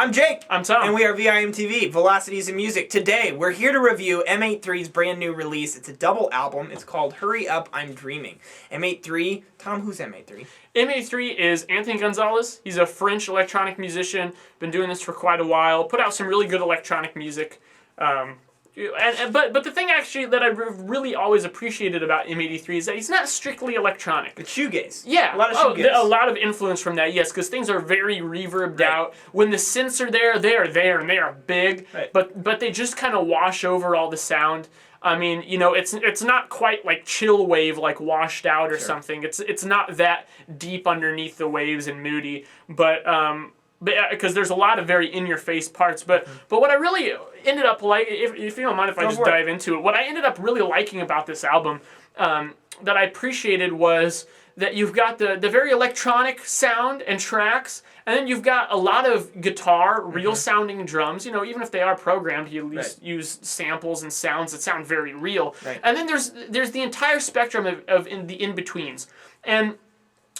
I'm Jake. I'm Tom. And we are VIMTV, Velocities in Music. Today, we're here to review M83's brand new release. It's a double album. It's called Hurry Up, I'm Dreaming. M83, Tom, who's M83? M83 is Anthony Gonzalez. He's a French electronic musician. Been doing this for quite a while. Put out some really good electronic music. But the thing actually that I really always appreciated about M83 is that he's not strictly electronic. It's shoegaze. Yeah. A lot of shoegaze. A lot of influence from that, yes, because things are very reverbed out. When the synths are there, they are there, and they are big, but they just kind of wash over all the sound. I mean, you know, it's not quite like chill wave, like washed out or something. It's not that deep underneath the waves and moody, but because there's a lot of very in-your-face parts. But what I really ended up like, if you don't mind if I just dive into it, what I ended up really liking about this album that I appreciated was that you've got the very electronic sound and tracks, and then you've got a lot of guitar, real-sounding drums. You know, even if they are programmed, you at least use samples and sounds that sound very real. And then there's the entire spectrum of the in-betweens. And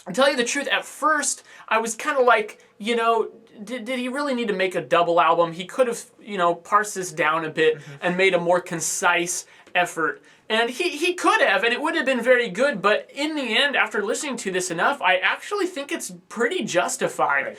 to tell you the truth, at first, I was kind of like, you know, did he really need to make a double album? He could have, you know, parsed this down a bit and made a more concise effort. And he could have, and it would have been very good, but in the end, after listening to this enough, I actually think it's pretty justified.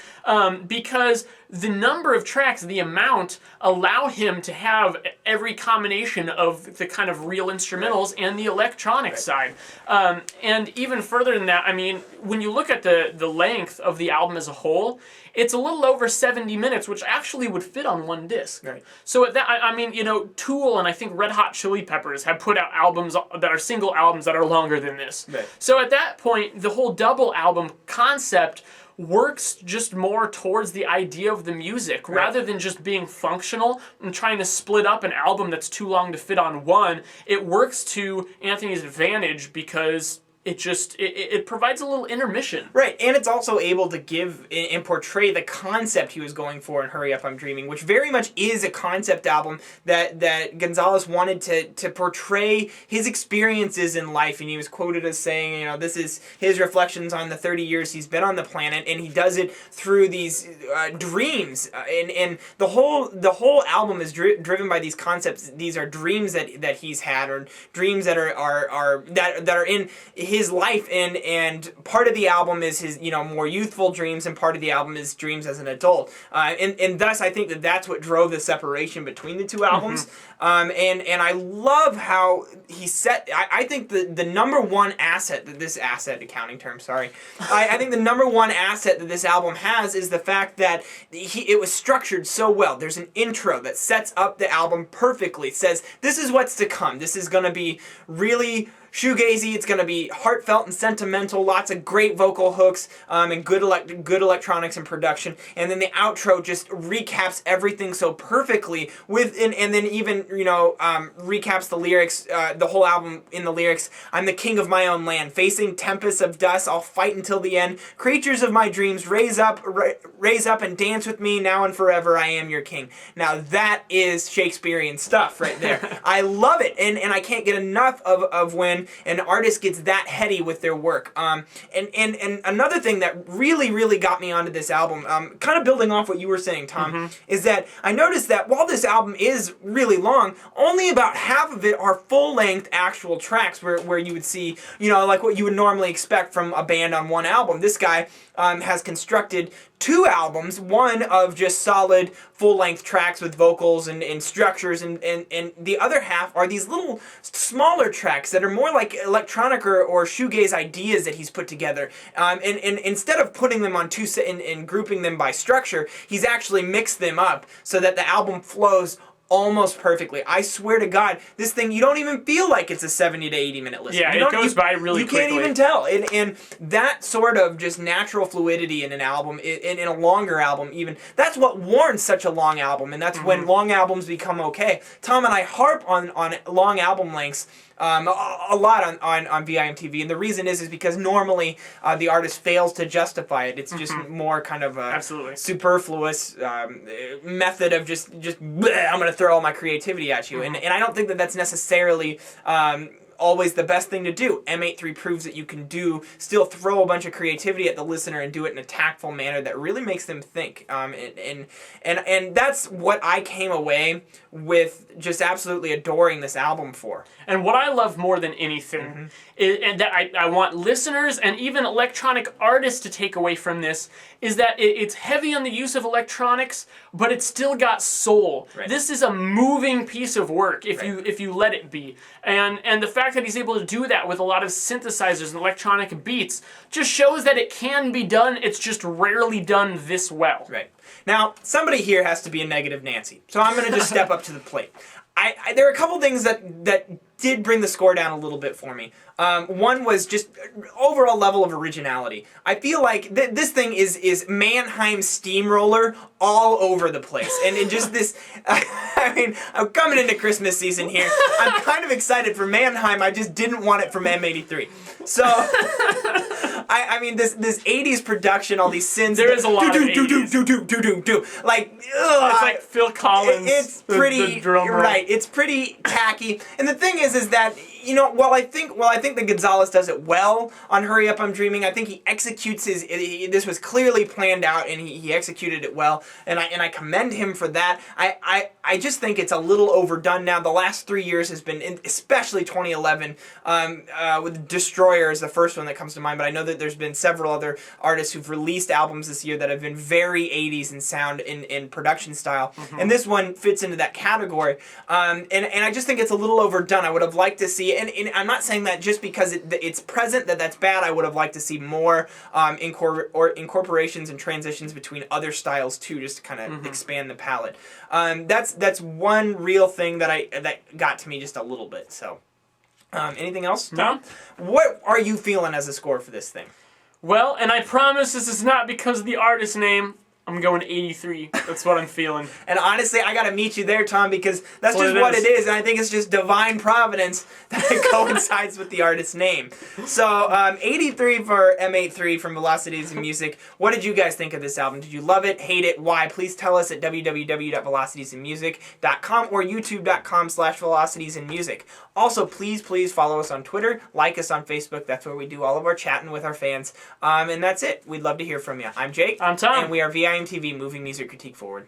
Because the number of tracks, the amount, allow him to have every combination of the kind of real instrumentals and the electronic side. And even further than that, I mean, when you look at the length of the album as a whole, it's a little over 70 minutes, which actually would fit on one disc. So at that, I mean, you know, Tool and I think Red Hot Chili Peppers have put out albums that are single albums that are longer than this. So at that point, the whole double album concept works just more towards the idea of the music rather than just being functional and trying to split up an album that's too long to fit on one. It works to Anthony's advantage because it provides a little intermission. And it's also able to give and portray the concept he was going for in Hurry Up, I'm Dreaming, which very much is a concept album that Gonzalez wanted to portray his experiences in life. And he was quoted as saying, you know, this is his reflections on the 30 years he's been on the planet, and he does it through these dreams. And the whole album is driven by these concepts. These are dreams that he's had, or dreams that are in his life, and part of the album is his, you know, more youthful dreams, and part of the album is dreams as an adult, and thus I think that's what drove the separation between the two albums. And I love how he set. I think the number one asset that this accounting term, sorry, I think the number one asset that this album has is the fact that it was structured so well. There's an intro that sets up the album perfectly. It says this is what's to come. This is going to be really shoegazy. It's going to be heartfelt and sentimental. Lots of great vocal hooks and good electronics and production. And then the outro just recaps everything so perfectly and then even, you know, recaps the lyrics, the whole album in the lyrics. I'm the king of my own land, facing tempests of dust. I'll fight until the end. Creatures of my dreams, raise up and dance with me now and forever. I am your king. Now that is Shakespearean stuff right there. I love it, and I can't get enough of when an artist gets that heady with their work. And another thing that really got me onto this album, kind of building off what you were saying, Tom, is that I noticed that while this album is really long, only about half of it are full-length actual tracks where you would see, you know, like what you would normally expect from a band on one album. This guy has constructed two albums, one of just solid full-length tracks with vocals and structures, and the other half are these little smaller tracks that are more like electronic or shoegaze ideas that he's put together. And instead of putting them on and grouping them by structure, he's actually mixed them up so that the album flows almost perfectly. I swear to God, this thing, you don't even feel like it's a 70 to 80 minute listen. Yeah, it goes by really quickly. You can't even tell. And that sort of just natural fluidity in an album, in a longer album even, that's what warrants such a long album, and that's when long albums become okay. Tom and I harp on long album lengths a lot on VIMTV, and the reason is because normally the artist fails to justify it. It's just more kind of a superfluous method of just bleh, I'm going to throw all my creativity at you, and I don't think that's necessarily always the best thing to do. M83 proves that you can still throw a bunch of creativity at the listener and do it in a tactful manner that really makes them think. And that's what I came away with just absolutely adoring this album for. And what I love more than anything, is, and that I want listeners and even electronic artists to take away from this, is that it's heavy on the use of electronics, but it's still got soul. Right. This is a moving piece of work if you let it be. And the fact that he's able to do that with a lot of synthesizers and electronic beats just shows that it can be done. It's just rarely done this well. Right. Now, somebody here has to be a negative Nancy, so I'm going to just step up to the plate. There are a couple things that did bring the score down a little bit for me. One was just overall level of originality. I feel like this thing is Mannheim steamroller all over the place. And it just this, I mean, I'm coming into Christmas season here. I'm kind of excited for Mannheim. I just didn't want it from M83. So, I mean, this 80s production, all these synths. There is a lot of 80s. Like, it's like Phil Collins. It's pretty, the drum roll. right, it's pretty tacky. And the thing is that, you know, while I think that Gonzalez does it well on Hurry Up, I'm Dreaming, I think he executes this was clearly planned out, and he executed it well, and I commend him for that. I just think it's a little overdone now. The last 3 years has been, especially 2011, with Destroyer is the first one that comes to mind, but I know that there's been several other artists who've released albums this year that have been very 80s in sound, in production style, and this one fits into that category, and I just think it's a little overdone. I would have liked to see, and I'm not saying that just because it's present that's bad. I would have liked to see more incorporations and transitions between other styles too, just to kind of expand the palette. That's one real thing that got to me just a little bit. So, anything else, Tom? No. What are you feeling as a score for this thing? Well, and I promise this is not because of the artist name. I'm going 83. That's what I'm feeling. And honestly, I gotta meet you there, Tom, because that's just what it is, and I think it's just divine providence that it coincides with the artist's name. So, 83 for M83 from Velocities in Music. What did you guys think of this album? Did you love it, hate it, why? Please tell us at www.velocitiesinmusic.com or youtube.com/velocitiesinmusic. Also, please follow us on Twitter, like us on Facebook. That's where we do all of our chatting with our fans. And that's it. We'd love to hear from you. I'm Jake. I'm Tom. And we are VIMTV, moving music critique forward.